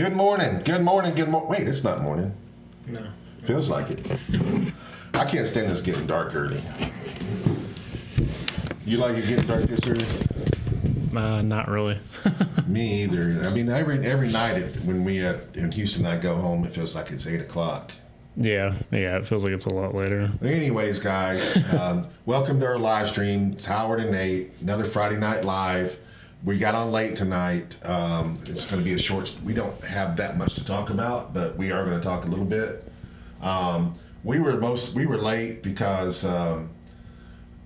Good morning. Good morning. Good morning. Wait, it's not morning. No. Feels like it. I can't stand this getting dark early. You like it getting dark this early? Not really. Me either. I mean, every night when we in Houston, I go home, it feels like it's 8 o'clock. Yeah, it feels like it's a lot later. Anyways, guys, welcome to our live stream. It's Howard and Nate, another Friday night live. We got on late tonight. It's going to be a short. We don't have that much to talk about, but we are going to talk a little bit. We were late because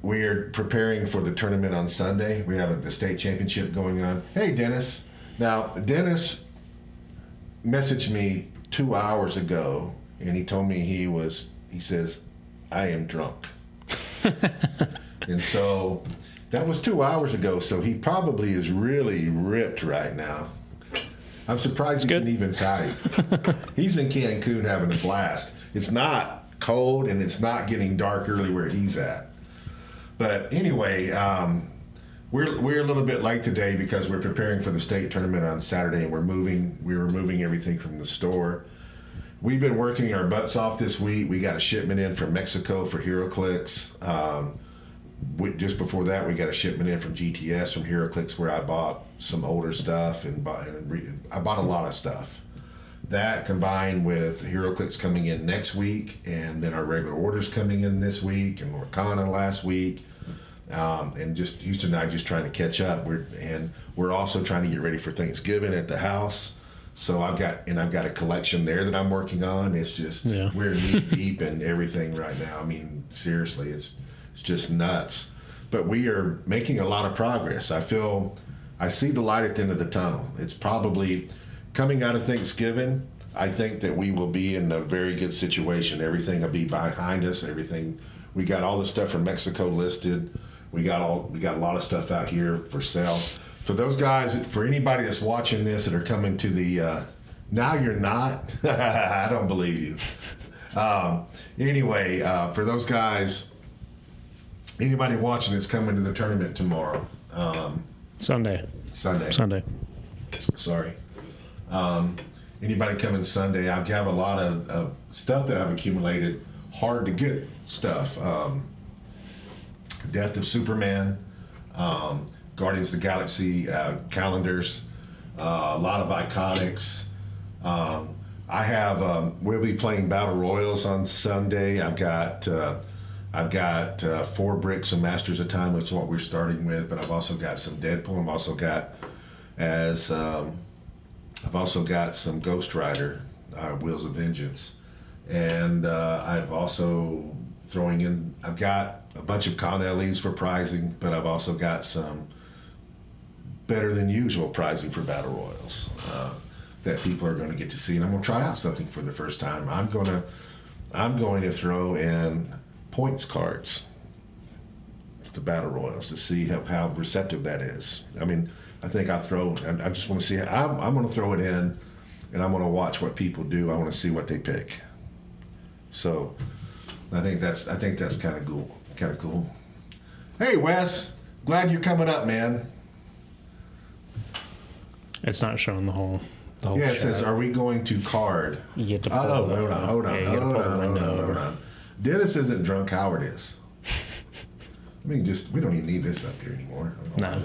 we're preparing for the tournament on Sunday. We have the state championship going on. Hey, Dennis. Now, Dennis messaged me 2 hours ago, and he told me he says, I am drunk. And so that was 2 hours ago, so he probably is really ripped right now. I'm surprised he can even type. He's in Cancun having a blast. It's not cold, and it's not getting dark early where he's at. But anyway, we're a little bit late today because we're preparing for the state tournament on Saturday, and we're moving everything from the store. We've been working our butts off this week. We got a shipment in from Mexico for HeroClix. Just before that, we got a shipment in from GTS from HeroClix, where I bought some older stuff and I bought a lot of stuff. That combined with HeroClix coming in next week, and then our regular orders coming in this week, and Lorcana last week, and just Houston and I just trying to catch up. We're also trying to get ready for Thanksgiving at the house. So I've got a collection there that I'm working on. It's just we're knee deep in everything right now. I mean, seriously, it's just nuts. But we are making a lot of progress. I see the light at the end of the tunnel. It's probably coming out of Thanksgiving. I think that we will be in a very good situation. Everything will be behind us. Everything. We got all the stuff from Mexico listed. We got a lot of stuff out here for sale. For those guys, for anybody that's watching this that are coming to the, now you're not, I don't believe you. Anyway, for those guys, anybody watching that's coming to the tournament tomorrow. Sunday. Sorry. Anybody coming Sunday, I have a lot of stuff that I've accumulated, hard to get stuff. Death of Superman, Guardians of the Galaxy calendars, a lot of iconics. We'll be playing Battle Royals on Sunday. I've got 4 bricks of Masters of Time, which is what we're starting with, but I've also got some Deadpool. I've also got some Ghost Rider, Wheels of Vengeance. And I've also I've got a bunch of Con LEs for prizing, but I've also got some better than usual prizing for Battle Royals that people are going to get to see. And I'm going to try out something for the first time. I'm going to throw in points cards for the Battle Royals to see how receptive that is. I mean, I just want to see. I'm going to throw it in, and I'm going to watch what people do. I want to see what they pick. So I think that's kind of cool. Hey, Wes, glad you're coming up, man. It's not showing the whole. Yeah, it says, "Are we going to card?" You get to pull hold on. Dennis isn't drunk. Howard is. We don't even need this up here anymore. No.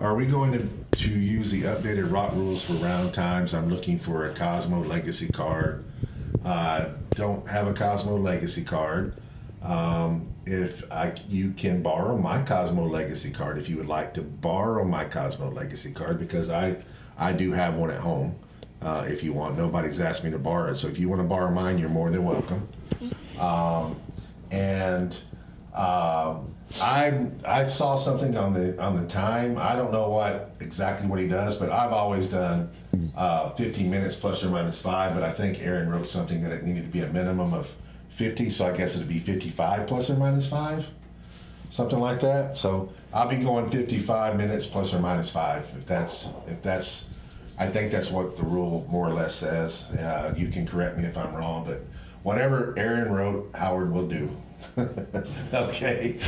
Are we going to use the updated rock rules for round times? I'm looking for a Cosmo Legacy card. Don't have a Cosmo Legacy card. You can borrow my Cosmo Legacy card if you would like to borrow my Cosmo Legacy card, because I do have one at home. If you want, nobody's asked me to borrow it, so if you want to borrow mine, you're more than welcome. I saw something on the time. I don't know exactly what he does, but I've always done 15 minutes plus or minus 5. But I think Aaron wrote something that it needed to be a minimum of 50, so I guess it'd be 55 plus or minus 5, something like that. So I'll be going 55 minutes plus or minus 5. If that's, I think that's what the rule more or less says. You can correct me if I'm wrong, but whatever Aaron wrote, Howard will do. Okay.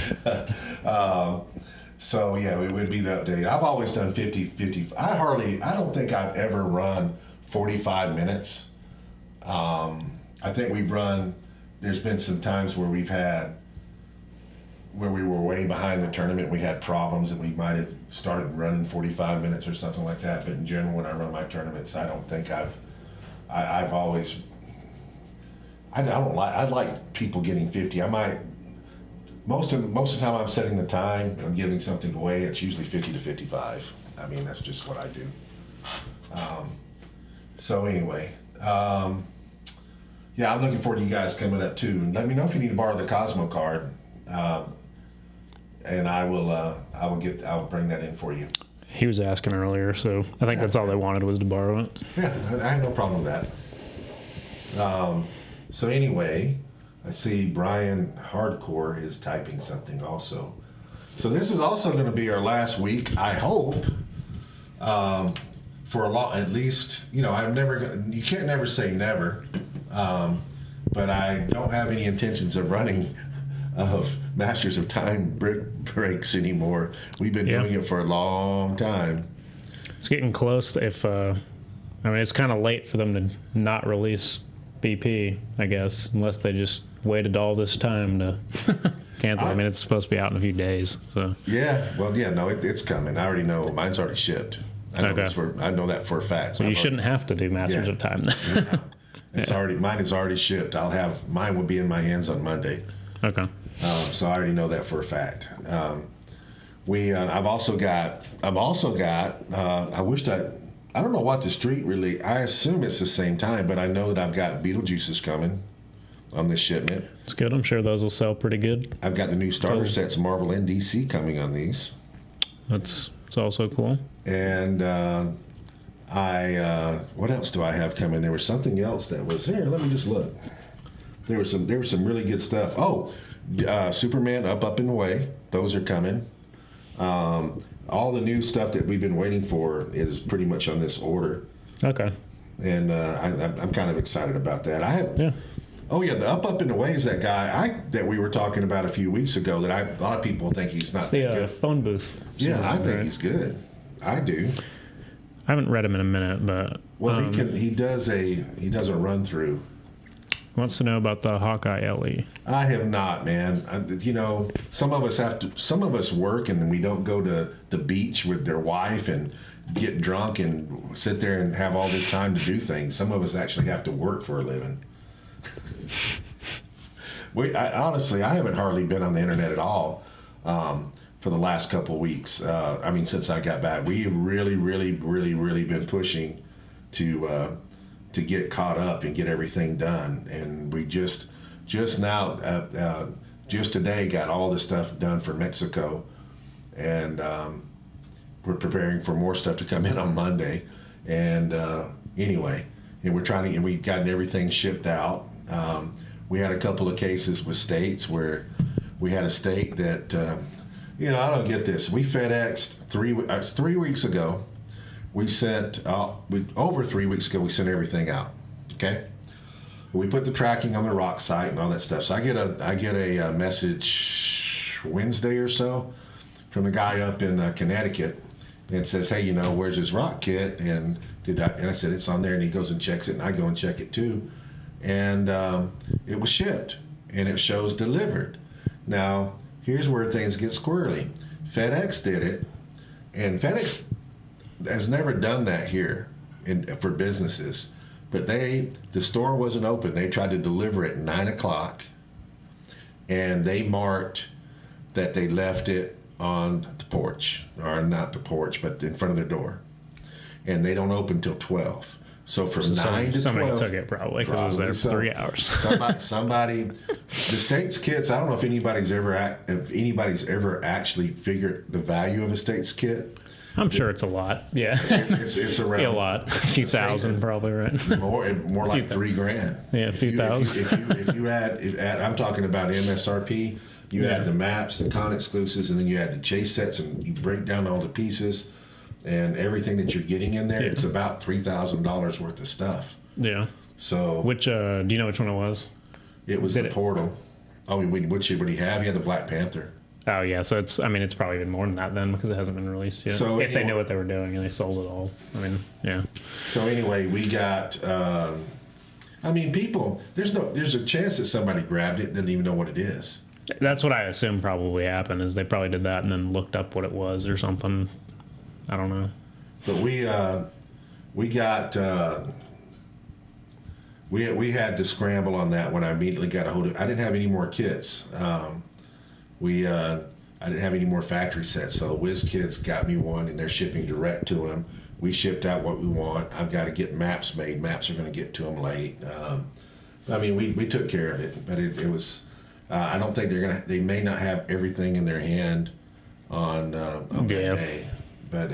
So yeah, it would be the update. I've always done 50. I don't think I've ever run 45 minutes. I think we've run, there's been some times where we were way behind the tournament. We had problems and we might have started running 45 minutes or something like that. But in general, when I run my tournaments, I don't think I've always, I like people getting 50. I might, most of the time I'm setting the time, I'm giving something away, it's usually 50 to 55. I mean, that's just what I do. So anyway, yeah, I'm looking forward to you guys coming up too. And let me know if you need to borrow the Cosmo card, and I'll bring that in for you. He was asking earlier, so I think that's all they wanted was to borrow it. Yeah, I have no problem with that. So anyway, I see Brian Hardcore is typing something also. So this is also going to be our last week, I hope, for a lot, at least, you know, you can't never say never, but I don't have any intentions of running of Masters of Time breaks anymore. We've been doing it for a long time. It's getting close. I mean, it's kind of late for them to not release BP, I guess, unless they just waited all this time to cancel. I mean, it's supposed to be out in a few days. So yeah, well, yeah, no, it's coming. I already know. Mine's already shipped. I know that for a fact. Well, you shouldn't have to do Masters of Time then. Mine is already shipped. Mine will be in my hands on Monday. Okay. So I already know that for a fact. I've also got. I don't know what the street really. I assume it's the same time, but I know that I've got Beetlejuices coming on this shipment. It's good. I'm sure those will sell pretty good. I've got the new starter sets, Marvel and DC, coming on these. It's also cool. And what else do I have coming? There was something else that was here. Let me just look. There was some really good stuff. Oh, Superman Up and Away. Those are coming. All the new stuff that we've been waiting for is pretty much on this order. Okay. And I'm kind of excited about that. Yeah. Oh yeah, the Up and Away is that guy that we were talking about a few weeks ago. That a lot of people think he's not that good. Phone booth. Yeah, I think he's good. I do. I haven't read him in a minute, but he does a run through. Wants to know about the Hawkeye LE. I have not, man. You know, some of us work and we don't go to the beach with their wife and get drunk and sit there and have all this time to do things. Some of us actually have to work for a living. Honestly, I haven't hardly been on the internet at all for the last couple of weeks. I mean, since I got back, we have really been pushing to get caught up and get everything done. And we just today got all the stuff done for Mexico, and we're preparing for more stuff to come in on Monday. And anyway, and we've gotten everything shipped out. We had a couple of cases with states where we had a state that, I don't get this. We FedExed 3 weeks ago. We sent over 3 weeks ago. We sent everything out. Okay, we put the tracking on the rock site and all that stuff. So I get a message Wednesday or so from the guy up in Connecticut, and says, "Hey, where's his rock kit?" And I said, "It's on there." And he goes and checks it, and I go and check it too, and it was shipped, and it shows delivered. Now here's where things get squirrely. FedEx did it, and FedEx has never done that here for businesses, but the store wasn't open. They tried to deliver at 9 o'clock, and they marked that they left it on the porch, or not the porch, but in front of their door, and they don't open till 12. So from 9 to 12, somebody took it probably because it was there for 3 hours. somebody, the state's kits. I don't know if anybody's ever actually figured the value of a state's kit. I'm sure it's a lot. Yeah, it's around a lot, a few thousand probably, right? More like $3,000. Yeah, a few thousand. If you add, I'm talking about MSRP. You add the maps, the con exclusives, and then you add the chase sets, and you break down all the pieces and everything that you're getting in there. It's about $3,000 worth of stuff. Yeah. So which do you know which one it was? It was the Portal. Oh, which what do you have? You had the Black Panther. Oh yeah, so it's it's probably even more than that then because it hasn't been released yet. So if they anyway- knew what they were doing and they sold it all, yeah. So anyway, we got. People. There's a chance that somebody grabbed it, didn't even know what it is. That's what I assume probably happened is they probably did that and then looked up what it was or something. I don't know. But we got. We had to scramble on that when I immediately got a hold of it. I didn't have any more kits. I didn't have any more factory sets, so WizKids got me one, and they're shipping direct to them. We shipped out what we want. I've got to get maps made. Maps are going to get to them late. We took care of it, but it was. I don't think they may not have everything in their hand on that day, but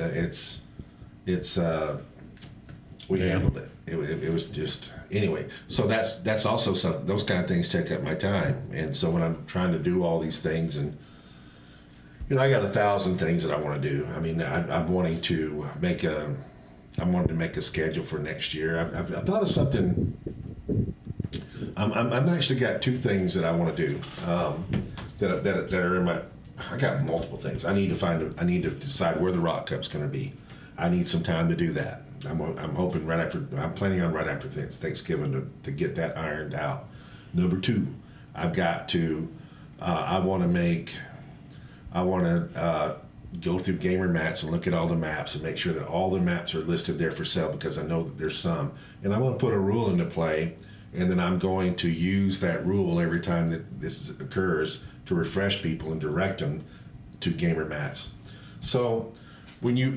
we handled it. It was just anyway. So that's also something. Those kind of things take up my time, and so when I'm trying to do all these things, and I got 1,000 things that I want to do. I'm wanting to make a schedule for next year. I've thought of something. I've actually got 2 things that I want to do that are in my. I got multiple things. I need to decide where the Rock Cup's going to be. I need some time to do that. I'm hoping I'm planning on right after Thanksgiving to get that ironed out. Number 2, I've got to. I want to go through Gamer Mats and look at all the maps and make sure that all the maps are listed there for sale because I know that there's some. And I want to put a rule into play, and then I'm going to use that rule every time that this occurs to refresh people and direct them to Gamer Mats. So when you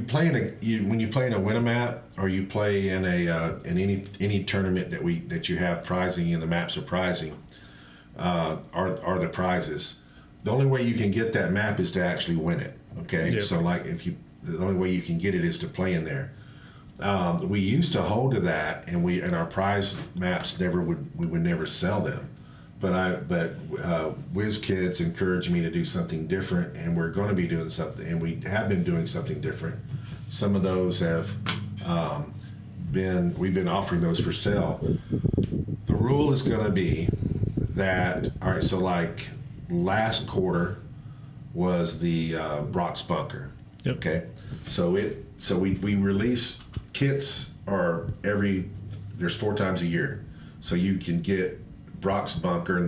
play in a win a map or you play in in any tournament that you have prizing and the maps are prizing are the prizes. The only way you can get that map is to actually win it. Okay, yep. So the only way you can get it is to play in there. We used to hold to that, and our prize maps we would never sell them. But WizKids encouraged me to do something different, and we're going to be doing something, and we have been doing something different. Some of those have we've been offering those for sale. The rule is going to be that so like. Last quarter was the Brock's Bunker. Yep. Okay, so we release kits there's 4 times a year, so you can get Brock's Bunker in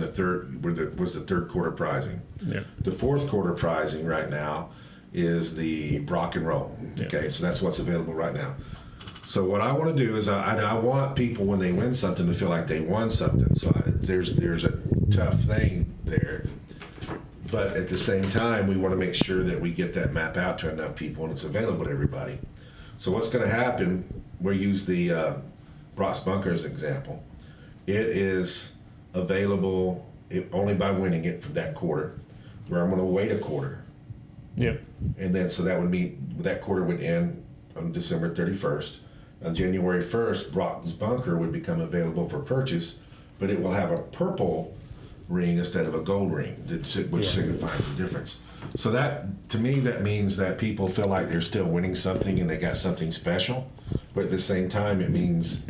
was the third quarter prizing. Yeah. The fourth quarter prizing right now is the Brock and Roll. Yeah. Okay, so that's what's available right now. So what I want to do is I want people when they win something to feel like they won something. So there's a tough thing there. But at the same time, we want to make sure that we get that map out to enough people and it's available to everybody. So what's going to happen, we'll use the Brock's Bunker as an example. It is available only by winning it for that quarter, where I'm going to wait a quarter. Yep. And then so that would mean that quarter would end on December 31st. On January 1st, Brock's Bunker would become available for purchase, but it will have a purple ring instead of a gold ring, which signifies the difference. So that, to me, that means that people feel like they're still winning something and they got something special, but at the same time, it means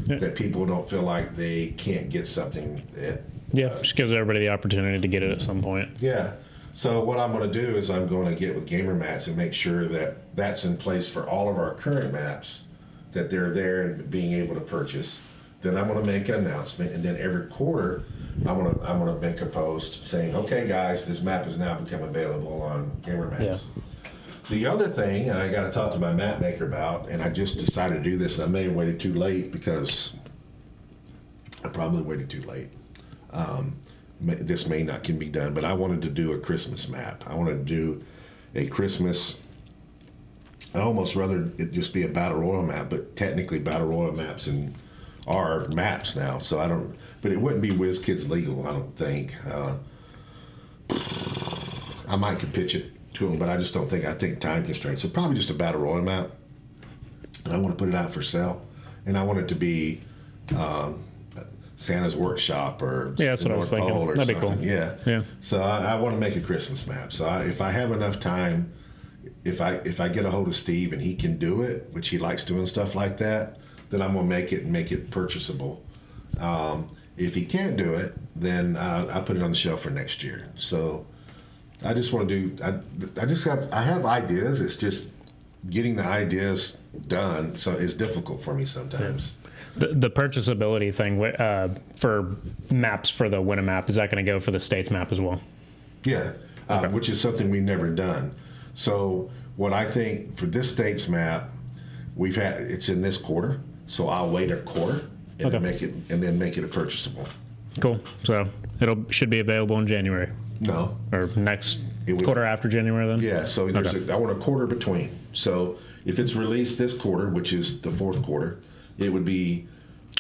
that people don't feel like they can't get something. Just gives everybody the opportunity to get it at some point. Yeah. So what I'm going to do is I'm going to get with Gamer Mats and make sure that that's in place for all of our current maps, that they're there and being able to purchase. Then I'm going to make an announcement, and then every quarter I'm going to make a post saying, okay guys, this map has now become available on Gamer Mats. Yeah. The other thing, and I got to talk to my map maker about, and I just decided to do this, and I may have waited too late because I probably waited too late. This may not can be done, but I wanted to do a Christmas map. I wanted to do a Christmas. I almost rather it just be a battle royal map, but technically battle royal maps are maps now. So I don't. But it wouldn't be WizKids legal, I don't think. I might could pitch it to them, but I just don't think. I think time constraints. So probably just a battle royal map. And I want to put it out for sale, and I want it to be. Santa's Workshop or that's what I was thinking. Pole or That'd be something. cool. Yeah. So I want to make a Christmas map. So if I have enough time, if I get a hold of Steve and he can do it, which he likes doing stuff like that, then I'm gonna make it purchasable. If he can't do it, then I'll put it on the shelf for next year. So I just want to do. I have ideas. It's just getting the ideas done. So it's difficult for me sometimes. The purchasability thing for maps for the Winamap, is that going to go for the states map as well? Yeah, which is something we've never done. So what I think for this state's map, it's in this quarter. So I'll wait a quarter and then make it a purchasable. Cool. So should be available in January. No. Or next quarter after January then? Yeah. So I want a quarter between. So if it's released this quarter, which is the fourth quarter, it would be.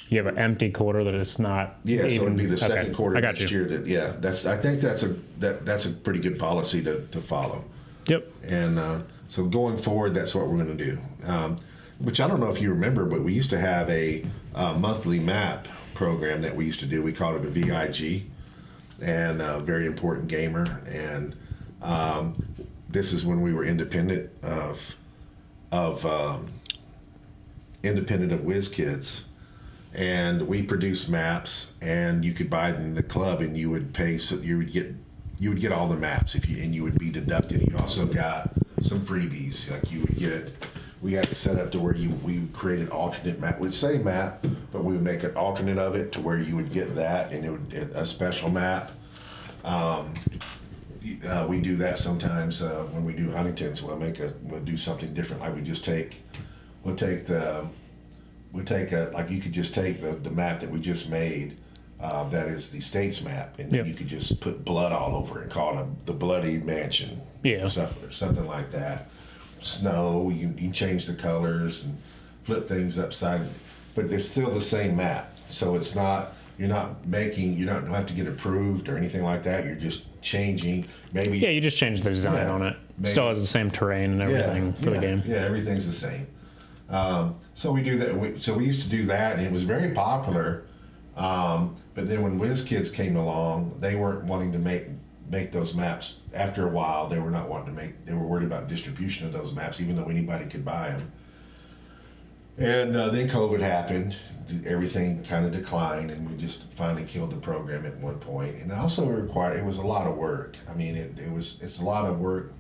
You have an empty quarter that it's not. Yeah, so it'd be the second quarter next year. I think that's a pretty good policy to follow. Yep. And so going forward, that's what we're going to do. Which I don't know if you remember, but we used to have a monthly map program that we used to do. We called it a VIG, and very important gamer. And this is when we were independent of WizKids. And we produced maps, and you could buy them in the club, and you would pay. So you would get all the maps and you would be deducted. You also got some freebies, like you would get. We had to set up to where we created alternate map with the same map, but we would make an alternate of it to where you would get that, and it would a special map. We do that sometimes when we do Huntington's. We'll do something different. Like like you could just take the map that we just made, that is the state's map, and then you could just put blood all over it and call it the Bloody Mansion, or something like that. Snow, you can change the colors and flip things upside, but it's still the same map. So it's not, you don't have to get approved or anything like that. You're just changing, maybe. Yeah, you just change the design on it. Still has the same terrain and everything for the game. Yeah, everything's the same. So we do that. So we used to do that, and it was very popular. But then when WizKids came along, they weren't wanting to make those maps. After a while, they were not wanting to make. They were worried about distribution of those maps, even though anybody could buy them. And then COVID happened. Everything kind of declined, and we just finally killed the program at one point. And also it was a lot of work. I mean, it's a lot of work.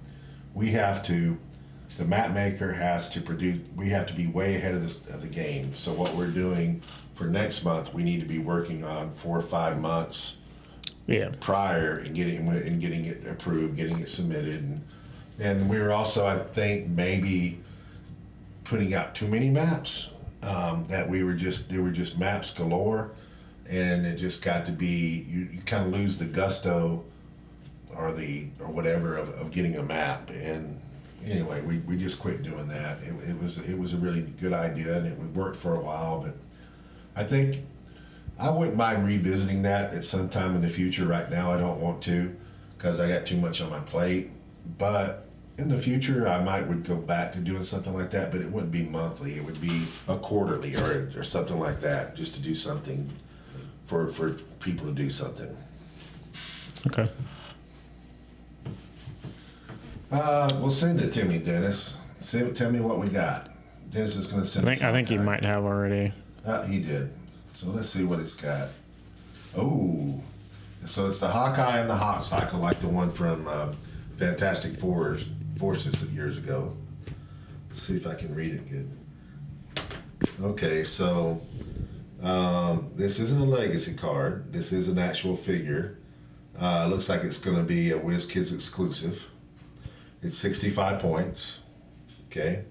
The map maker has to produce. We have to be way ahead of the game. So what we're doing for next month, we need to be working on 4 or 5 months prior and getting it approved, getting it submitted, and we were also, I think, maybe putting out too many maps. That there were just maps galore, and it just got to be you kind of lose the gusto or whatever of getting a map. And anyway, we just quit doing that. It was a really good idea, and it worked for a while, but I think I wouldn't mind revisiting that at some time in the future. Right now, I don't want to, because I got too much on my plate. But in the future, would go back to doing something like that, but it wouldn't be monthly. It would be a quarterly or something like that, just to do something for people to do something. Okay. Well, send it to me, Dennis. Tell me what we got. Dennis is going to send. I think he might have already. He did. So let's see what it's got. Oh, so it's the Hawkeye and the Hot Cycle, like the one from Fantastic Forces years ago. Let's see if I can read it good. Okay, so this isn't a legacy card. This is an actual figure. Looks like it's going to be a WizKids exclusive. It's 65 points. Okay.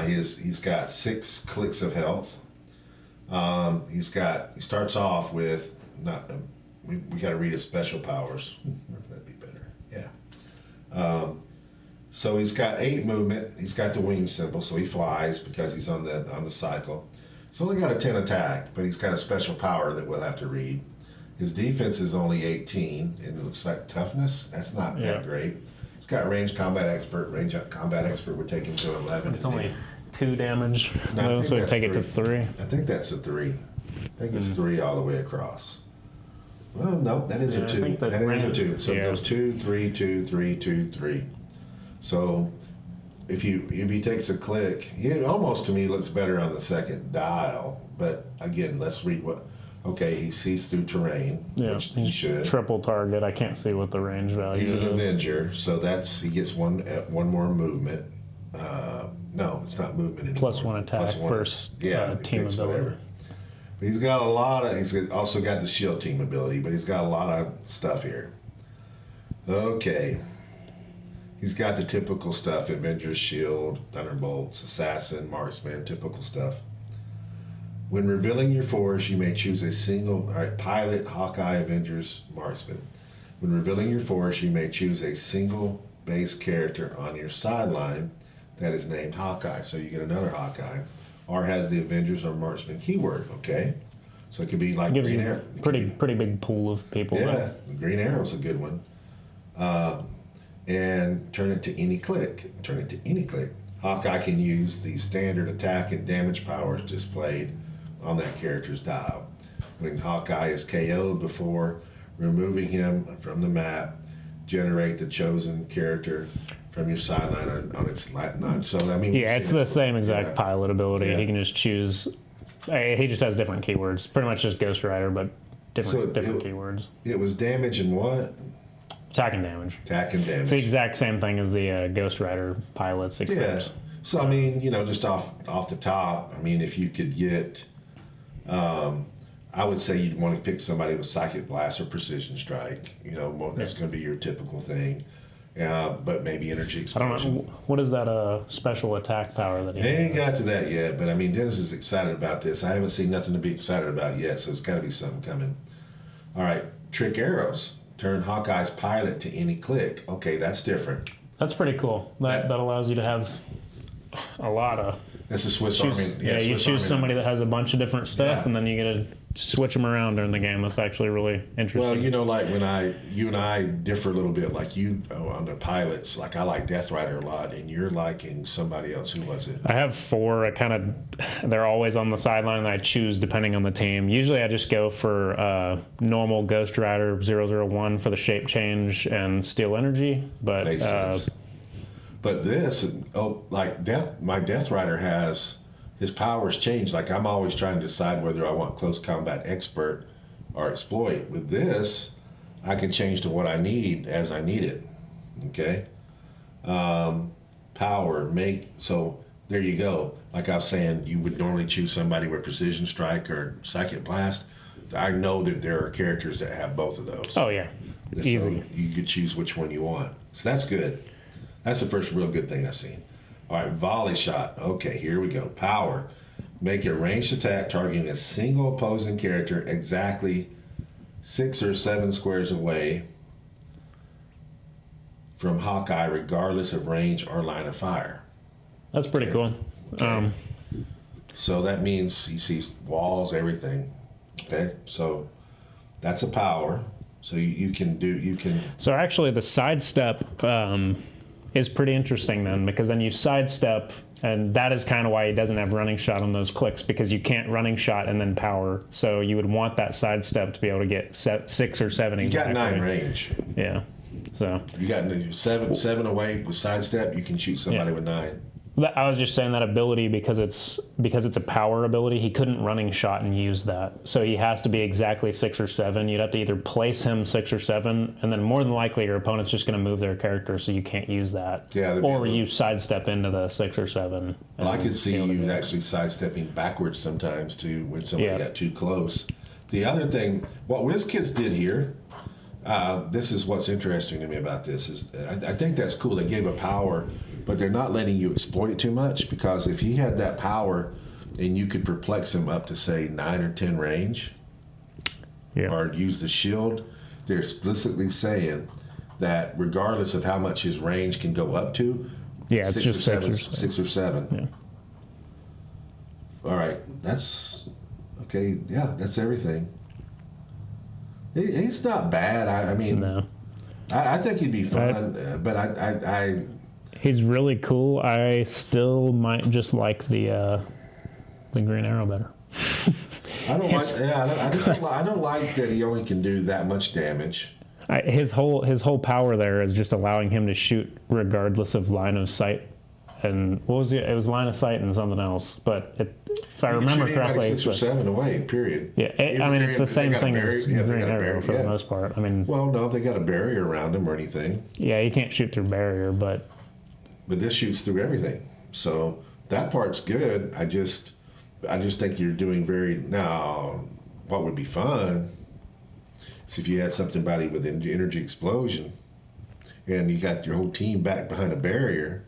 He's got 6 clicks of health. He starts off with we got to read his special powers. That'd be better. Yeah. So he's got 8 movement. He's got the wing symbol, so he flies because he's on the cycle. He's only got a 10 attack, but he's got a special power that we'll have to read. His defense is only 18, and it looks like toughness. That's not that great. He's got range combat expert. Range combat expert would take him to 11. It's only 2 damage, No, so we take it to 3. I think that's a 3. I think it's 3 all the way across. Well, no, that is a 2. That is a 2. So it goes 2, 3, 2, 3, 2, 3. So if he takes a click, it almost to me looks better on the second dial. But again, let's read what. Okay, he sees through terrain, Yeah, which he should. triple target. I can't see what the range value He's is. an Avenger, so he gets one more movement. No, it's not movement anymore. Plus one attack versus it team picks ability. whatever. But he's got a lot of. He's also got the shield team ability, but he's got a lot of stuff here. Okay. He's got the typical stuff: Avengers, Shield, Thunderbolts, Assassin, Marksman, typical stuff. When revealing your force, you may choose a single Pilot, Hawkeye, Avengers, Marksman. When revealing your force, you may choose a single base character on your sideline that is named Hawkeye. So you get another Hawkeye, or has the Avengers or Marksman keyword. Okay, so it could be like Gives Green you Arrow. pretty big pool of people. Yeah, Green Arrow's a good one. And turn it to any click. Hawkeye can use the standard attack and damage powers displayed on that character's dial. When Hawkeye is KO'd, before removing him from the map, generate the chosen character from your sideline on its line. So I mean, Yeah, it's the same exact pilot ability. Yeah. He can just choose. He just has different keywords. Pretty much just Ghost Rider, but different keywords. It was damage and what? Attack and damage. Attack and damage. It's the exact same thing as the Ghost Rider pilots, except. Yeah. So I mean, just off the top, I mean, if you could get, I would say you'd want to pick somebody with Psychic Blast or Precision Strike. That's going to be your typical thing. But maybe Energy Explosion. I don't know. What is that special attack power that he They has? ain't got to that yet, but I mean, Dennis is excited about this. I haven't seen nothing to be excited about yet, so it's got to be something coming. All right, Trick Arrows. Turn Hawkeye's pilot to any click. Okay, that's different. That's pretty cool. That allows you to have a lot of. That's a Swiss choose, Army. Yeah, you Swiss choose Army somebody that has a bunch of different stuff, Yeah. and then you get to switch them around during the game. That's actually really interesting. Well, like when you and I differ a little bit, like you on the pilots, like I like Death Rider a lot, and you're liking somebody else. Who was it? I have four. They're always on the sideline that I choose depending on the team. Usually I just go for normal Ghost Rider 001 for the shape change and Steel Energy. But Makes sense. But this, my Death Rider has his powers change. Like I'm always trying to decide whether I want Close Combat Expert or Exploit. With this, I can change to what I need as I need it. Okay. Power, so there you go. Like I was saying, you would normally choose somebody with Precision Strike or Psychic Blast. I know that there are characters that have both of those. Oh yeah, easy. So you could choose which one you want. So that's good. That's the first real good thing I've seen. All right, volley shot. Okay, here we go. Power. Make a ranged attack targeting a single opposing character exactly 6 or 7 squares away from Hawkeye, regardless of range or line of fire. That's pretty cool. Okay. So that means he sees walls, everything. Okay, so that's a power. So you can. So actually, the sidestep is pretty interesting then, because then you sidestep, and that is kind of why he doesn't have running shot on those clicks, because you can't running shot and then power. So you would want that sidestep to be able to get 6 or 7 exactly. You got 9 range. Yeah. So you got 7 away with sidestep. You can shoot somebody with 9. I was just saying that ability because it's a power ability. He couldn't running shot and use that, so he has to be exactly 6 or 7. You'd have to either place him 6 or 7, and then more than likely your opponent's just going to move their character, so you can't use that. Yeah, or you sidestep into the 6 or 7. Well, I could see you actually sidestepping backwards sometimes too when somebody got too close. The other thing, what WizKids did here, this is what's interesting to me about this is I think that's cool. They gave a power, but they're not letting you exploit it too much, because if he had that power and you could perplex him up to say 9 or 10 range, or use the shield, they're explicitly saying that regardless of how much his range can go up to, it's just 6 or 7. Yeah. All right, that's okay. Yeah, that's everything. He's not bad. I mean, No. I think he'd be fun, but I He's really cool. I still might just like the Green Arrow better. I don't like. Yeah, I don't like that he only can do that much damage. His whole power there is just allowing him to shoot regardless of line of sight. and what was it? It was line of sight and something else. But if I remember correctly, it's 6 or 7 away. Period. Yeah, I mean it's the same thing as green arrow for the yeah. most part. I mean, well, no, they got a barrier around them or anything. Yeah, you can't shoot through barrier, but this shoots through everything. So that part's good. I just think you're doing very now. What would be fun is if you had somebody with an energy explosion, and you got your whole team back behind a barrier,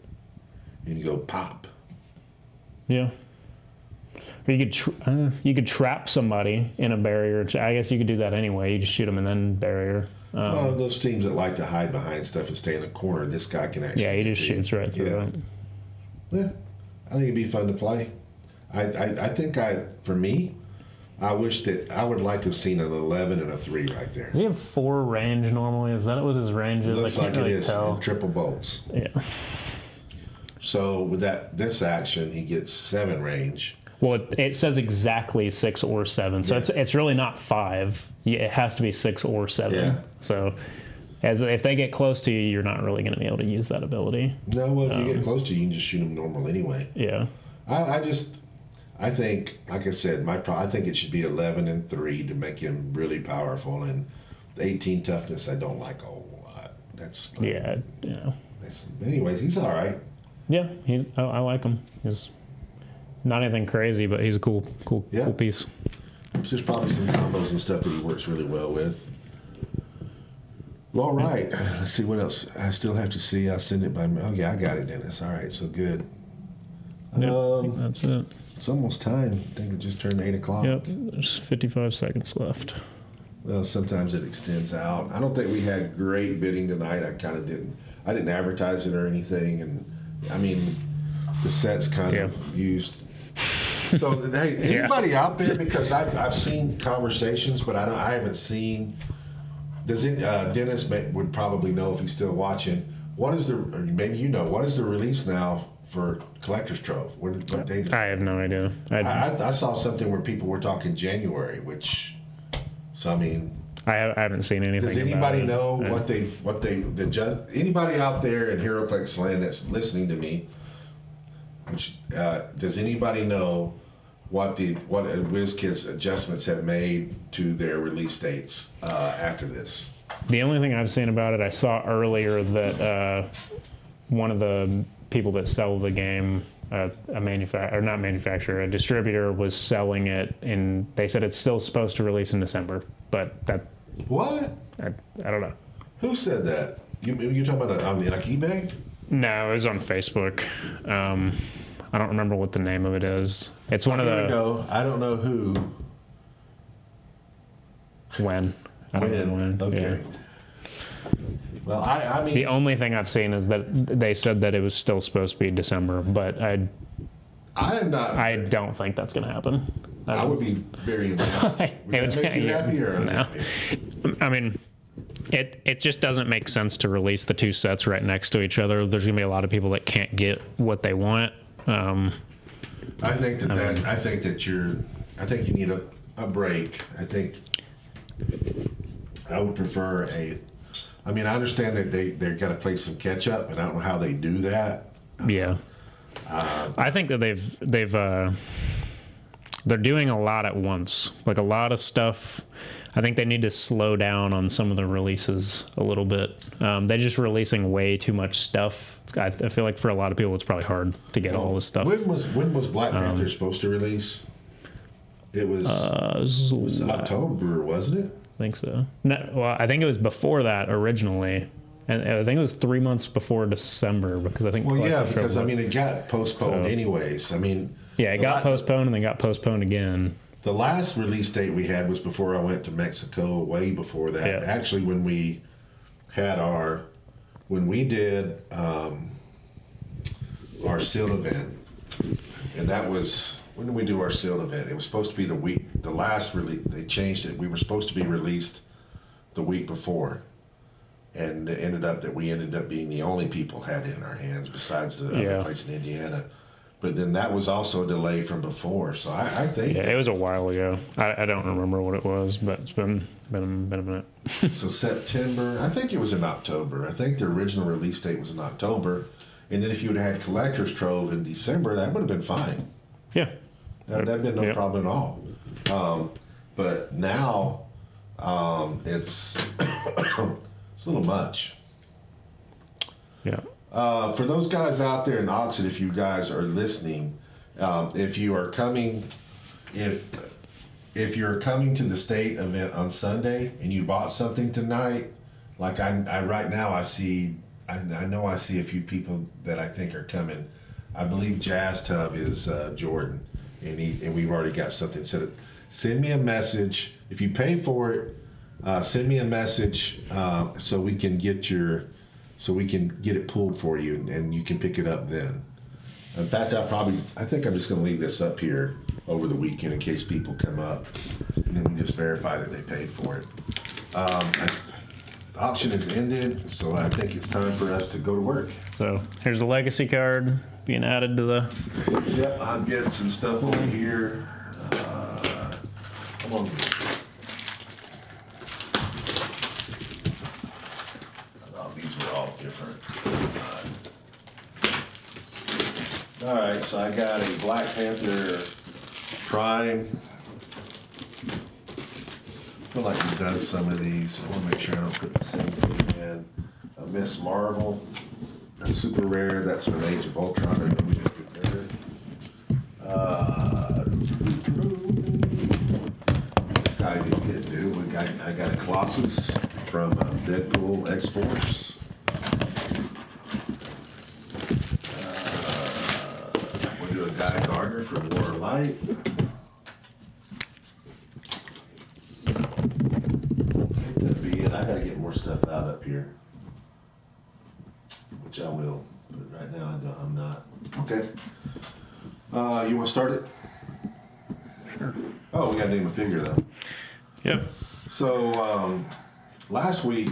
and you go pop. Yeah. Or you could trap somebody in a barrier. I guess you could do that anyway. You just shoot them and then barrier. Well, those teams that like to hide behind stuff and stay in the corner, this guy can actually. Yeah, he just shoots right through it. Yeah, I think it'd be fun to play. I think for me, I wish that I would like to have seen an 11 and a 3 right there. Does he have 4 range normally? Is that what his range is? Looks I can't like really it is tell. in triple bolts. Yeah. So with this action, he gets 7 range. Well, it says exactly 6 or 7, so it's really not 5. Yeah, it has to be 6 or 7. Yeah. So, if they get close to you, you're not really going to be able to use that ability. No, well, if you get close to you, you can just shoot them normal anyway. Yeah. I think, like I said, I think it should be 11 and 3 to make him really powerful, and the 18 toughness I don't like a whole lot. That's like, yeah. Anyways, he's all right. Yeah, I like him. He's not anything crazy, but he's a cool piece. There's probably some combos and stuff that he works really well with. Well, all right. Let's see what else. I still have to see. I'll send it by. Oh yeah, I got it, Dennis. All right, so good. I think that's it. It's almost time. I think it just turned 8 o'clock. Yep, there's 55 seconds left. Well, sometimes it extends out. I don't think we had great bidding tonight. I didn't advertise it or anything, and I mean, the set's kind of used. So, hey, anybody out there? Because I've seen conversations, but I haven't seen. Dennis would probably know if he's still watching. What is maybe you know, what is the release now for Collector's Trove? What date? I have no idea. I saw something where people were talking January, so I mean. I haven't seen anything. Does anybody know it. Anybody out there in HeroClix land that's listening to me? Does anybody know what WizKids adjustments have made to their release dates after this? The only thing I've seen about it, I saw earlier that one of the people that sell the game, a distributor was selling it, and they said it's still supposed to release in December, but that. What? I don't know. Who said that? You talking about on like eBay? No, it was on Facebook. I don't remember what the name of it is. It's one of the. Here we go. I don't know who. When? I don't know when. Okay. Yeah. Well, I mean. The only thing I've seen is that they said that it was still supposed to be December, but I don't think that's going to happen. I would be very unhappy. Would that make you happy or unhappy? No. I mean, it just doesn't make sense to release the 2 sets right next to each other. There's going to be a lot of people that can't get what they want. I think you need a break. I think I would prefer I mean, I understand that they've got to play some catch up, and I don't know how they do that. Yeah. I think that they're doing a lot at once, like a lot of stuff. I think they need to slow down on some of the releases a little bit. They're just releasing way too much stuff. I feel like for a lot of people, it's probably hard to get all this stuff. When was Black Panther supposed to release? It was October, wasn't it? I think so. No, well, I think it was before that originally. And I think it was 3 months before December because I think. Well, yeah, because I mean it got postponed anyways. I mean. Yeah, it got postponed and then got postponed again. The last release date we had was before I went to Mexico. Way before that, actually, when we did our sealed event, and that was when did we do our sealed event? It was supposed to be the last release. They changed it. We were supposed to be released the week before. And it ended up that we ended up being the only people had it in our hands besides the other place in Indiana. But then that was also a delay from before. So I think... Yeah, it was a while ago. I don't remember what it was, but it's been a minute. So September, I think it was in October. I think the original release date was in October. And then if you would have had Collector's Trove in December, that would have been fine. Yeah. That'd been no Yep. problem at all. But now it's it's a little much. Yeah. For those guys out there in Auxxit, if you guys are listening, if you are coming, if you're coming to the state event on Sunday and you bought something tonight, like I right now I know I see a few people that I think are coming. I believe Jazz Tub is Jordan, and we've already got something set up. Send me a message if you pay for it. Send me a message so we can get it pulled for you, and you can pick it up then. In fact, I think I'm just going to leave this up here over the weekend in case people come up, and then we just verify that they paid for it. The auction has ended, so I think it's time for us to go to work. So here's the legacy card being added to the. Yep, I'll get some stuff over here. Come on. Oh, these were all different. All right, so I got a Black Panther Prime. I feel like we've done some of these. I want to make sure I don't put the same thing in. A Miss Marvel. That's super rare. That's from Age of Ultron. I know we did get there. This guy didn't get new. I got a Colossus from Deadpool X-Force. We'll do a Guy Gardner from War of Light. That'd be it. I gotta get more stuff out up here, which I will. But right now, I'm not. Okay. You want to start it? Sure. Oh, we gotta name a figure though. Yep. So last week,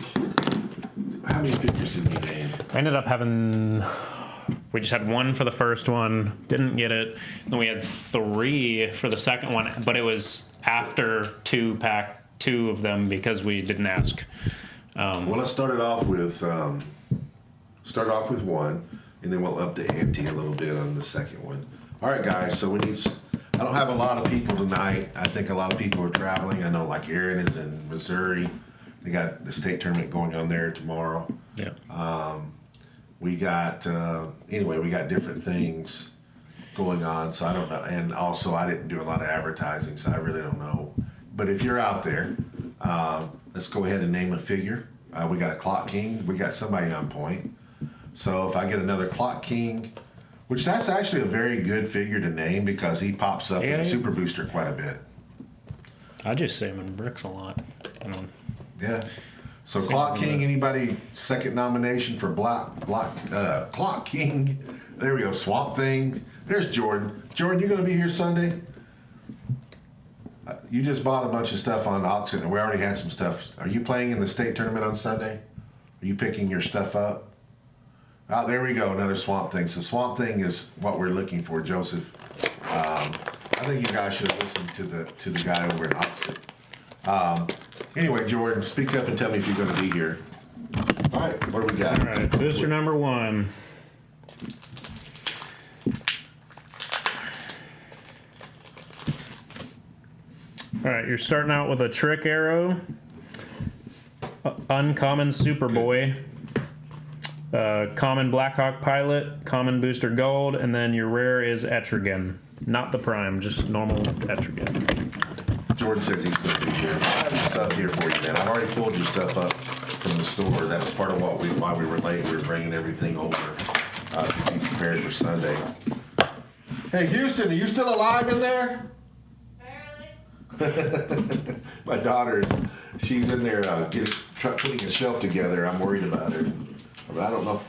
how many figures did we name? I ended up having. We just had one for the first one, didn't get it. Then we had 3 for the second one, but it was after pack two of them because we didn't ask. Well, let's start off with one, and then we'll up the ante a little bit on the second one. All right, guys. So I don't have a lot of people tonight. I think a lot of people are traveling. I know, like Aaron is in Missouri. They got the state tournament going on there tomorrow. Yeah. We got we got different things going on, so I don't know. And also, I didn't do a lot of advertising, so I really don't know. But if you're out there, let's go ahead and name a figure. We got a Clock King. We got somebody on point. So if I get another Clock King, which that's actually a very good figure to name because he pops up in a Super Booster quite a bit. I just say him in bricks a lot. Yeah. So Clock King, anybody second nomination for Clock King? There we go. Swamp Thing. There's Jordan. Jordan, you gonna be here Sunday? You just bought a bunch of stuff on Auxxit, and we already had some stuff. Are you playing in the state tournament on Sunday? Are you picking your stuff up? Oh, there we go. Another Swamp Thing. So Swamp Thing is what we're looking for, Joseph. I think you guys should listen to the guy over in Auxxit. Anyway, Jordan, speak up and tell me if you're going to be here. All right, what do we got? All right, booster number 1. All right, you're starting out with a Trick Arrow, Uncommon Superboy, Common Blackhawk Pilot, Common Booster Gold, and then your rare is Etrigan. Not the Prime, just normal Etrigan. Jordan says he's going to be here. I have your stuff here for you, man. I've already pulled your stuff up from the store. That was part of why we were late. We were bringing everything over to be prepared for Sunday. Hey, Houston, are you still alive in there? Barely. My daughter, she's in there putting a shelf together. I'm worried about her. I don't know.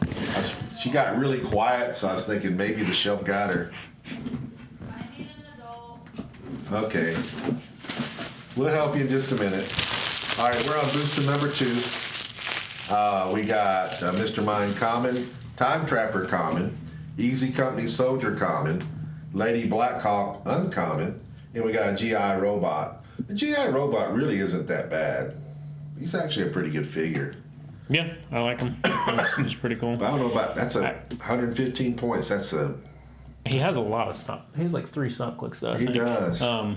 She got really quiet, so I was thinking maybe the shelf got her. I need an adult. Okay. We'll help you in just a minute. All right, we're on booster number 2. We got Mr. Mind Common, Time Trapper Common, Easy Company Soldier Common, Lady Blackhawk Uncommon, and we got a GI Robot. The GI Robot really isn't that bad. He's actually a pretty good figure. Yeah, I like him. He's pretty cool. But I don't know about that's 115 points. That's a He has a lot of stuff. He has like 3 stop clicks though. he does. I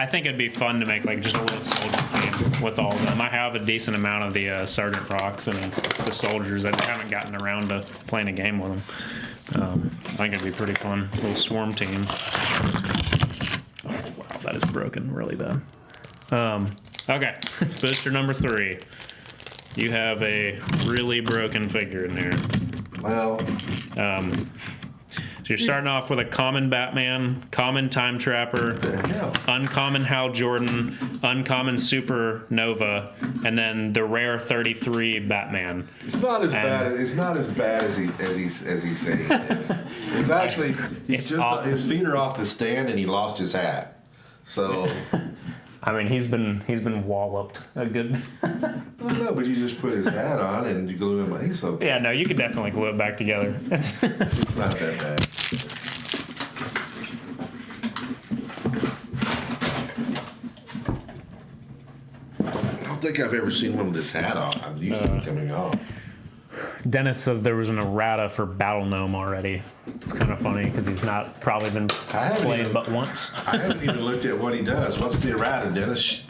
think it'd be fun to make like just a little soldier team with all of them. I have a decent amount of the Sergeant Rocks and the soldiers. I haven't gotten around to playing a game with them. I think it'd be pretty fun. Little swarm team. Oh wow, that is broken really bad. Okay, booster number 3. You have a really broken figure in there. Well, So you're starting off with a common Batman, common Time Trapper, hell. uncommon Hal Jordan, uncommon Supernova, and then the rare 33 Batman. It's not as bad. It's not as bad as he's saying it is. It's actually his feet are off the stand and he lost his hat. So I mean, he's been walloped a good. no, but you just put his hat on and you glue him. He's okay. Yeah, no, you could definitely glue it back together. It's not that bad. I don't think I've ever seen one with his hat off. I'm used to it coming off. Dennis says there was an errata for Battle Gnome already. It's kind of funny because he's not probably been played but once. I haven't even looked at what he does. What's the errata, Dennis?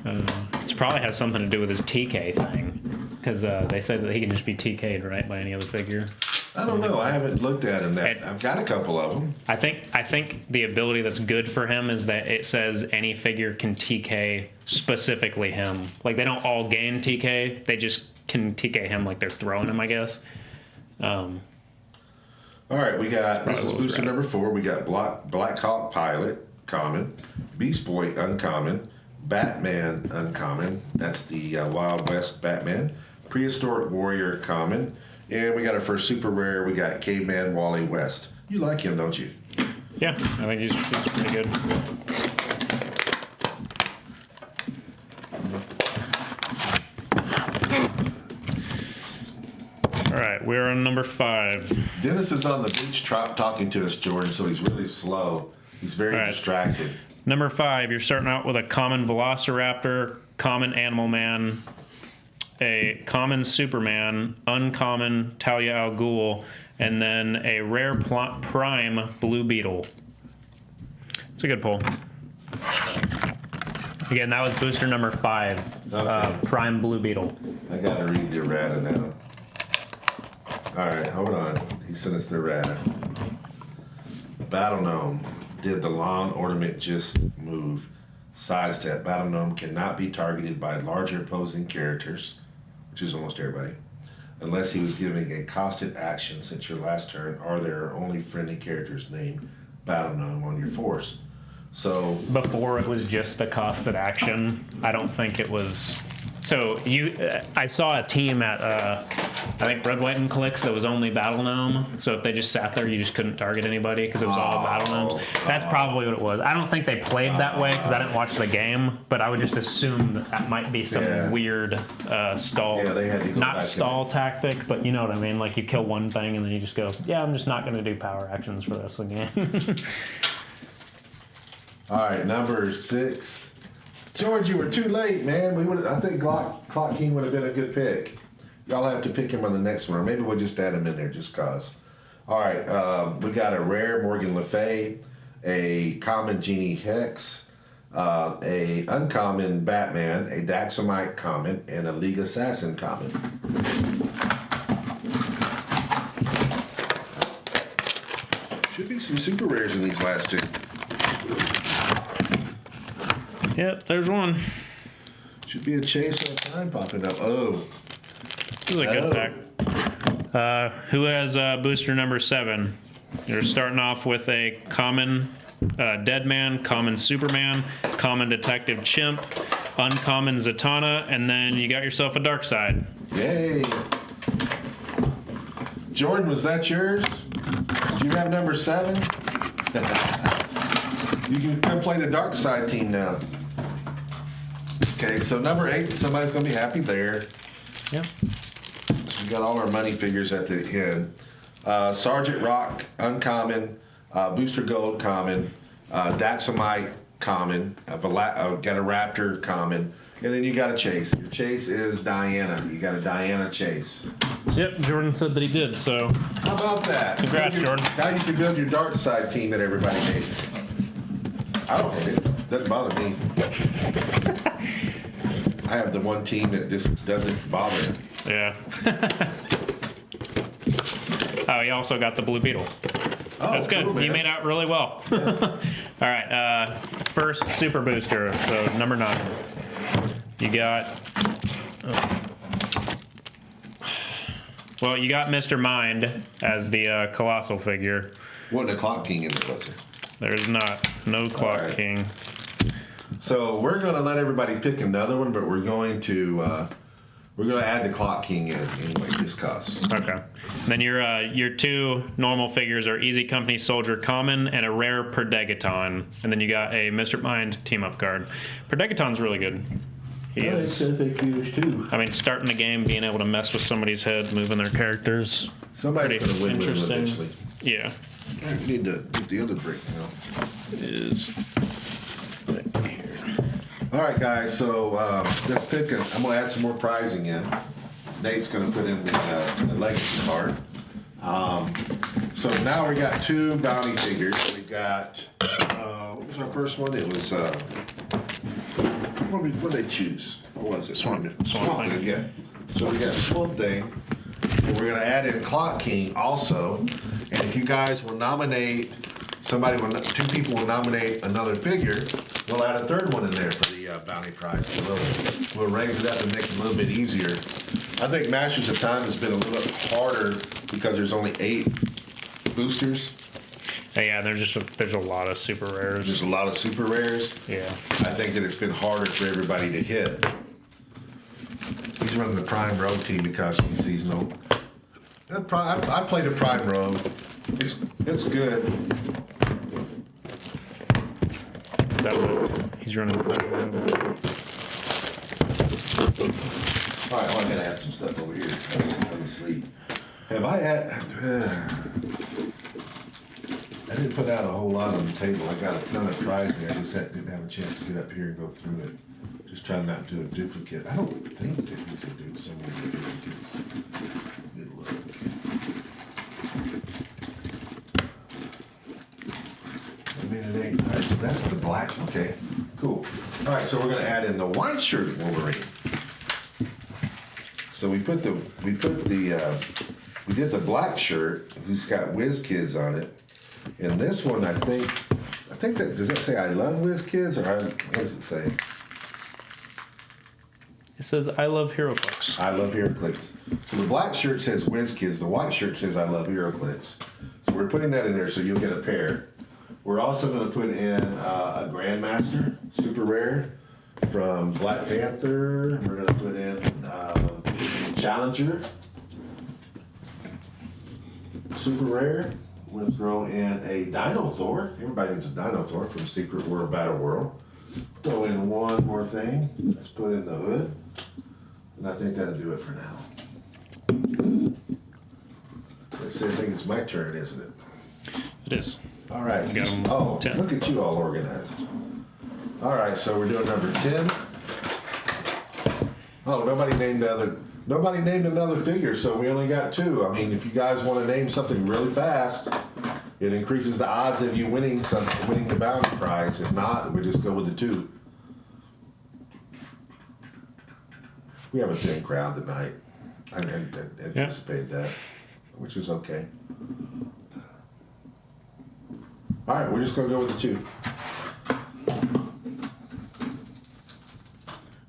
It probably has something to do with his TK thing because they said that he can just be TK'd right by any other figure. I don't know. I haven't looked at him. I've got a couple of them. I think the ability that's good for him is that it says any figure can TK specifically him. Like they don't all gain TK. They just can TK him like they're throwing him, I guess. All right, we got, this is booster number 4. We got Black Hawk Pilot, common. Beast Boy, uncommon. Batman, uncommon. That's the Wild West Batman. Prehistoric Warrior, common. And we got our first super rare. We got Caveman Wally West. You like him, don't you? Yeah, I think he's pretty good. All right, we're on number 5. Dennis is on the beach talking to us, Jordan, so he's really slow. He's very distracted. Number 5, you're starting out with a common Velociraptor, common Animal Man, a common Superman, uncommon Talia al Ghul, and then a rare prime Blue Beetle. It's a good pull. Again, that was booster number 5, Okay. prime Blue Beetle. I gotta read the errata now. All right, hold on. He sent us the errata. Battle Gnome did the lawn ornament just move. Sidestep. Battle Gnome cannot be targeted by larger opposing characters, which is almost everybody, unless he was giving a costed action since your last turn, or there are only friendly characters named Battle Gnome on your force. So Before it was just the costed action. I don't think it was. So I saw a team at I think Red, White, and Clicks that was only Battle Gnome. So if they just sat there, you just couldn't target anybody because it was all Battle Gnomes. That's probably what it was. I don't think they played that way because I didn't watch the game, but I would just assume that might be some weird stall. Yeah, they had to go not back stall tactic, but you know what I mean. Like you kill one thing and then you just go, yeah, I'm just not going to do power actions for the rest of the game. all right, number 6. George, you were too late, man. I think Clock King would have been a good pick. Y'all have to pick him on the next one, or maybe we'll just add him in there just cause. All right, we got a rare Morgan Le Fay, a common Genie Hex, a uncommon Batman, a Daxamite common, and a League Assassin common. Should be some super rares in these last 2. Yep, there's one. Should be a chase on time popping up. Oh. This is a good pack. Who has booster number 7? You're starting off with a common Deadman, common Superman, common Detective Chimp, uncommon Zatanna, and then you got yourself a Darkseid. Yay. Jordan, was that yours? Did you have number 7? You can come play the Darkseid team now. Okay, so number 8, somebody's going to be happy there. Yep. So we got all our money figures at the end. Sergeant Rock, uncommon. Booster Gold, common. Daxamite, common, got a Raptor common, and then you got a Chase. Your Chase is Diana. You got a Diana Chase. Yep, Jordan said that he did, so How about that? Congrats, Jordan. Now you can build your dark side team that everybody hates. I don't hate it. Doesn't bother me. I have the one team that just doesn't bother him. yeah. Oh, he also got the Blue Beetle. Oh, That's good. cool, You man. made out really well. All right, first super booster, so number 9. You got. Well, you got Mr. Mind as the colossal figure. Wasn't a Clock King in there, was there? There's no Clock right. King. So we're gonna let everybody pick another one, but we're going to add the Clock King in anyway, just cause. Okay. Then your 2 normal figures are Easy Company Soldier Common and a rare Perdegaton. And then you got a Mr. Mind team up card. Perdegaton's really good. He is. FAQs too. I mean, starting the game, being able to mess with somebody's head, moving their characters. Somebody's Pretty gonna win with him interesting. eventually. Yeah. You need to get the other brick now. Is right here. All right, guys. So let's pick. I'm gonna add some more prizing in. Nate's gonna put in the legacy card. So now we got 2 bounty figures. We got what was our first one? It was what did they choose? What was it? Swamp Thing. Again. So we got Swamp Thing. And we're gonna add in Clock King also. And if you guys will nominate somebody, 2 people will nominate another figure, we'll add a 3rd one in there for the bounty prize. We'll raise it up and make it a little bit easier. I think Masters of Time has been a little bit harder because there's only 8 boosters. Yeah, there's a lot of super rares. There's a lot of super rares. Yeah. I think that it's been harder for everybody to hit. He's running the Prime Road team because he's seasonal. I played a Prime Road. It's good. That one, he's running. All right, well, I gotta add some stuff over here. Let me sleep. Have I I didn't put out a whole lot on the table. I got a ton of prizing. I just didn't have a chance to get up here and go through it. Just trying not to do a duplicate. I don't think that these are some of the duplicates. Good look. I mean, it ain't nice. That's the black. Okay, cool. All right, so we're gonna add in the white shirt Wolverine. So we did the black shirt. He's got Whiz Kids on it. And this one, I think that, does that say I love Whiz Kids or what does it say? It says I love HeroClix. I love HeroClix. So the black shirt says Whiz Kids. The white shirt says I love HeroClix. So we're putting that in there so you'll get a pair. We're also going to put in a Grandmaster, super rare, from Black Panther. We're going to put in Challenger, super rare. We're going to throw in a Dino Thor. Everybody needs a Dino Thor from Secret World Battle World. Throw in one more thing. Let's put in the hood. And I think that'll do it for now. Let's see, I think it's my turn, isn't it? It is. All right. You got 'em Oh, 10. look at you all organized. All right, so we're doing number 10. Oh, nobody named another figure, so we only got 2. I mean, if you guys want to name something really fast, it increases the odds of you winning the bounty prize. If not, we just go with the 2. We have a thin crowd tonight. I anticipated that, which is okay. All right, we're just gonna go with the 2.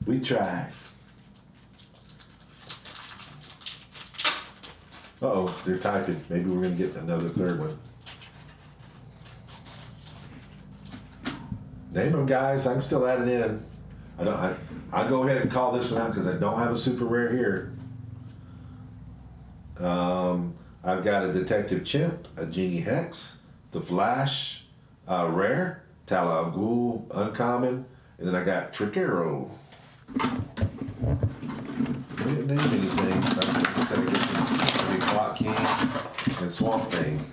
We tried. Uh-oh, they're typing. Maybe we're gonna get another 3rd one. Name them, guys. I can still add it in. I'll go ahead and call this one out because I don't have a super rare here. I've got a Detective Chimp, a Genie Hex, the Flash, rare, Tal Al Ghul, uncommon, and then I got Trickero. We didn't name anything. I said I guess Clock King and Swamp Thing.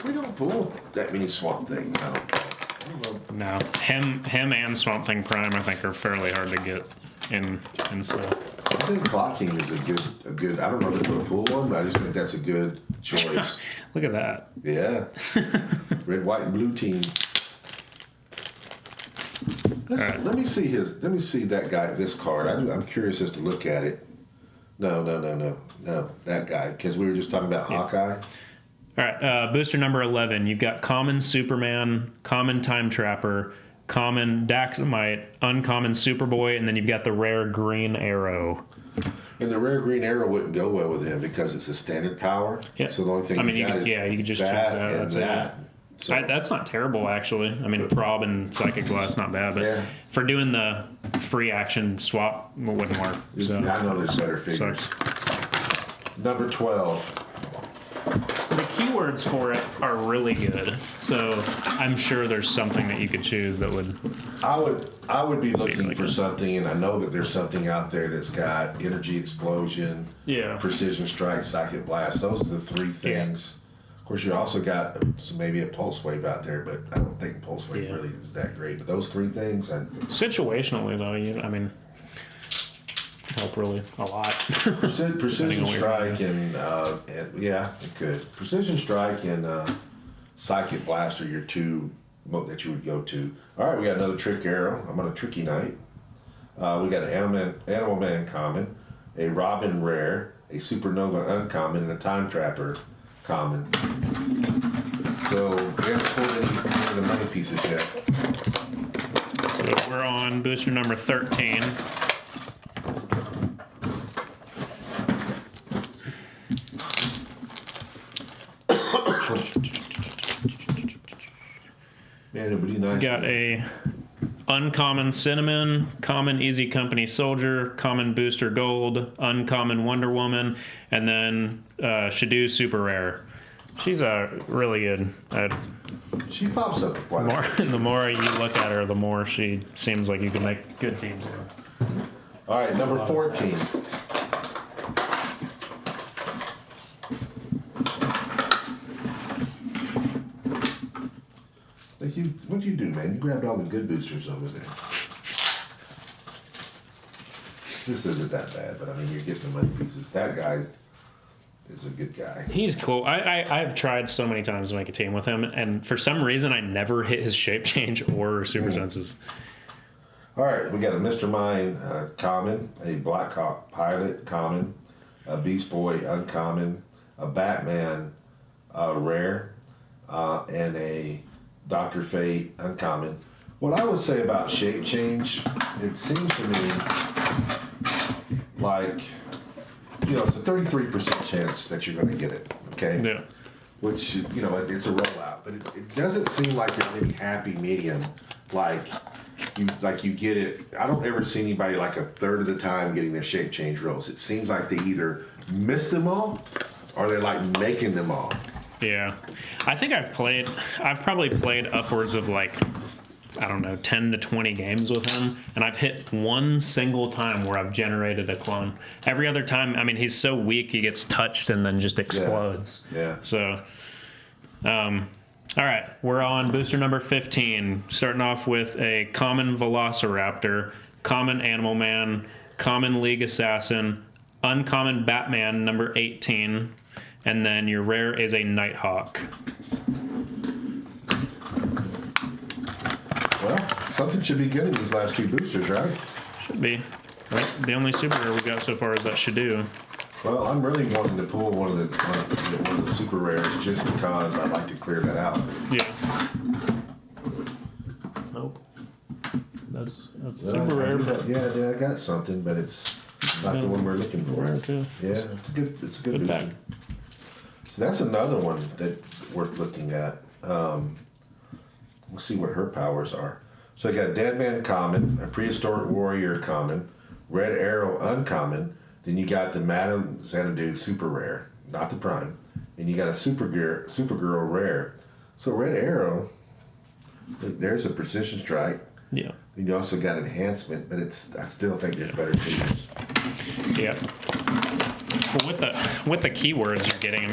We don't pull that many Swamp Things. I don't think. don't know. No, him and Swamp Thing Prime, I think, are fairly hard to get in stuff. I think Clock King is a good. I don't know if it's a pool one, but I just think that's a good choice. Look at that. Yeah. Red, white, and blue team. Right. Let me see Let me see that guy. This card. I'm curious as to look at it. No. That guy, because we were just talking about Hawkeye. All right, booster number 11. You've got common Superman, common Time Trapper, common Daxamite, uncommon Superboy, and then you've got the rare Green Arrow. And the rare Green Arrow wouldn't go well with him because it's a standard power. Yeah. So the only thing you could just choose that. and That's that. So, that's not terrible, actually. I mean, Prob and Psychic Glass, not bad, but Yeah. for doing the free action swap, it wouldn't work. So, I know there's better figures. sucks. Number 12. The keywords for it are really good, so I'm sure there's something that you could choose that would. I would be looking really for good. something, and I know that there's something out there that's got energy explosion, Yeah. precision strike, psychic blast. Those are the three things. Of course, you also got maybe a pulse wave out there, but I don't think pulse wave Yeah. really is that great. But those three things, Situationally, though, help really a lot. precision Depending on what you're strike and yeah, it could. Precision strike and psychic blast are your two that you would go to. All right, we got another trick arrow. I'm on a tricky night. We got an animal man common, a Robin rare, a supernova uncommon, and a time trapper common. So we haven't pulled any of the money pieces yet. So we're on booster number 13. Man, it'd be nice. Got a uncommon Cinnamon, common Easy Company Soldier, common Booster Gold, uncommon Wonder Woman, and then Shadoo Super Rare. She's really good. She pops up quite a bit. The more you look at her, the more she seems like you can make good teams with. All right, number 14. What'd you do, man? You grabbed all the good boosters over there. This isn't that bad, but I mean, you're getting the money pieces. That guy is a good guy. He's cool. I've tried so many times to make a team with him, and for some reason, I never hit his shape change or super senses. All right, we got a Mr. Mind common, a Black Hawk Pilot common, a Beast Boy uncommon, a Batman rare, and a Dr. Fate uncommon. What I would say about shape change, it seems to me like, it's a 33% chance that you're going to get it, okay? Yeah. Which, it's a rollout, but it doesn't seem like there's any happy medium, like you get it. I don't ever see anybody like a third of the time getting their shape change rolls. It seems like they either miss them all or they're like making them all. Yeah. I think I've probably played upwards of 10 to 20 games with him, and I've hit one single time where I've generated a clone. Every other time, he's so weak, he gets touched and then just explodes. Yeah. So, all right, we're on booster number 15, starting off with a common Velociraptor, common Animal Man, common League Assassin, uncommon Batman number 18, and then your rare is a Nighthawk. Well, something should be good in these last two boosters, right? Should be. Right? The only super rare we got so far is that Shadoo. Well, I'm really wanting to pull one of the super rares just because I'd like to clear that out. Yeah. Nope. That's Well, super rare, but yeah, I got something, but it's not the one we're looking for. rare too. Yeah, it's a good Good booster. pack. So that's another one that's worth looking at. Let's see what her powers are. So I got a Deadman common, a Prehistoric Warrior common, Red Arrow uncommon, then you got the Madame Xanadu super rare, not the prime, and you got a Supergirl rare. So Red Arrow, there's a precision strike. Yeah. And you also got enhancement, but I still think there's better features. Yeah. Well, with the keywords you're getting,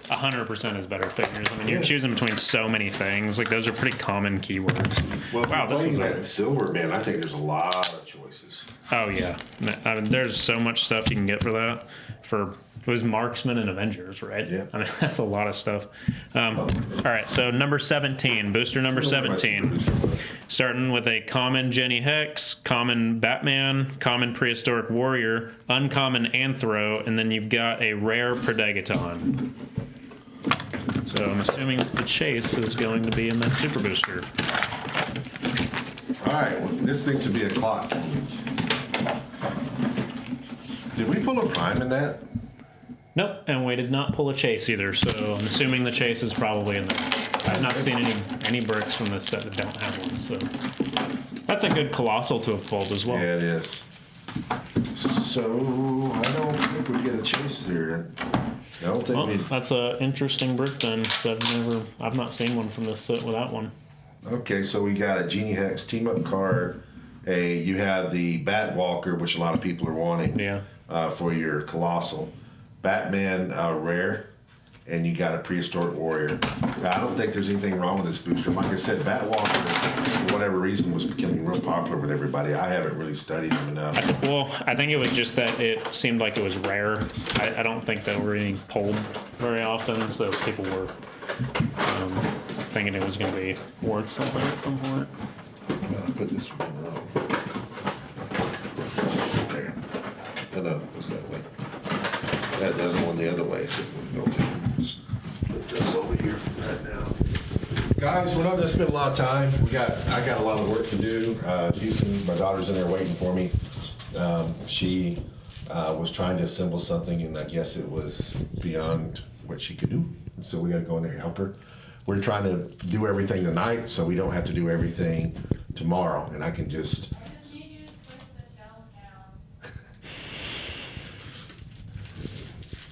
100% is better figures. I mean, you're Yeah. choosing between so many things. Like, those are pretty common keywords. Well, wow, if you're this was playing a, that silver, man, I think there's a lot of choices. oh yeah. I mean, there's so much stuff you can get for that. It was Marksman and Avengers, right? Yeah. I mean, that's a lot of stuff. All right, so number 17, booster number 17. Starting with a common Jenny Hex, common Batman, common Prehistoric Warrior, uncommon Anthro, and then you've got a rare Predagon. So I'm assuming the chase is going to be in that super booster. All right, well, this needs to be a clock. Did we pull a prime in that? Nope, and we did not pull a chase either, so I'm assuming the chase is probably in there. I've not seen any bricks from this set that don't have one, so that's a good colossal to have pulled as well. Yeah, it is. So I don't think we get a chase there. I don't think Well, we. that's an interesting brick then. 'Cause I've not seen one from this set without one. Okay, so we got a Genie Hex team up card. You have the Bat Walker, which a lot of people are wanting. Yeah. For your colossal. Batman rare, and you got a Prehistoric Warrior. I don't think there's anything wrong with this booster. Like I said, Batwalker, for whatever reason, was becoming real popular with everybody. I haven't really studied them enough. I think it was just that it seemed like it was rare. I don't think they were being pulled very often, so people were thinking it was going to be worth something at some point. I'll put this one wrong. There. No, it's that way. That doesn't one the other way, so we'll go put this over here right now. Guys, we're not gonna spend a lot of time. I got a lot of work to do. Houston, my daughter's in there waiting for me. She was trying to assemble something, and I guess it was beyond what she could do. So we gotta go in there and help her. We're trying to do everything tonight, so we don't have to do everything tomorrow, and I can just. I just need you to push the shell down.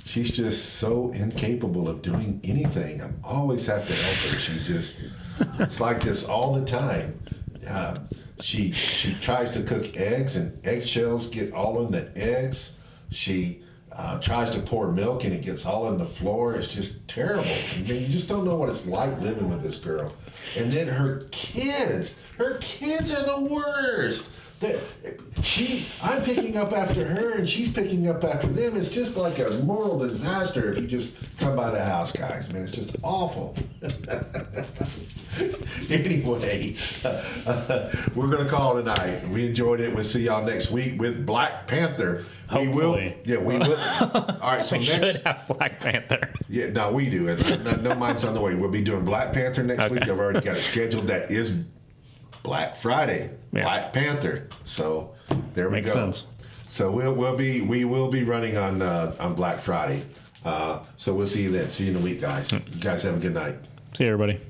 She's just so incapable of doing anything. I always have to help her. It's like this all the time. She tries to cook eggs and eggshells get all in the eggs. She tries to pour milk and it gets all on the floor. It's just terrible. I mean, you just don't know what it's like living with this girl. And then her kids are the worst. I'm picking up after her and she's picking up after them. It's just like a moral disaster if you just come by the house, guys. Man, it's just awful. Anyway, we're going to call it a night. We enjoyed it. We'll see y'all next week with Black Panther. Hopefully. We will. All right, so We next. should have Black Panther. Yeah, no, we do. No, mine's on the way. We'll be doing Black Panther next week. I've already got it scheduled. That is Black Friday. Yeah. Black Panther. So there we Makes go. sense. So we will be running on Black Friday. So we'll see you then. See you in a week, guys. You guys have a good night. See you, everybody.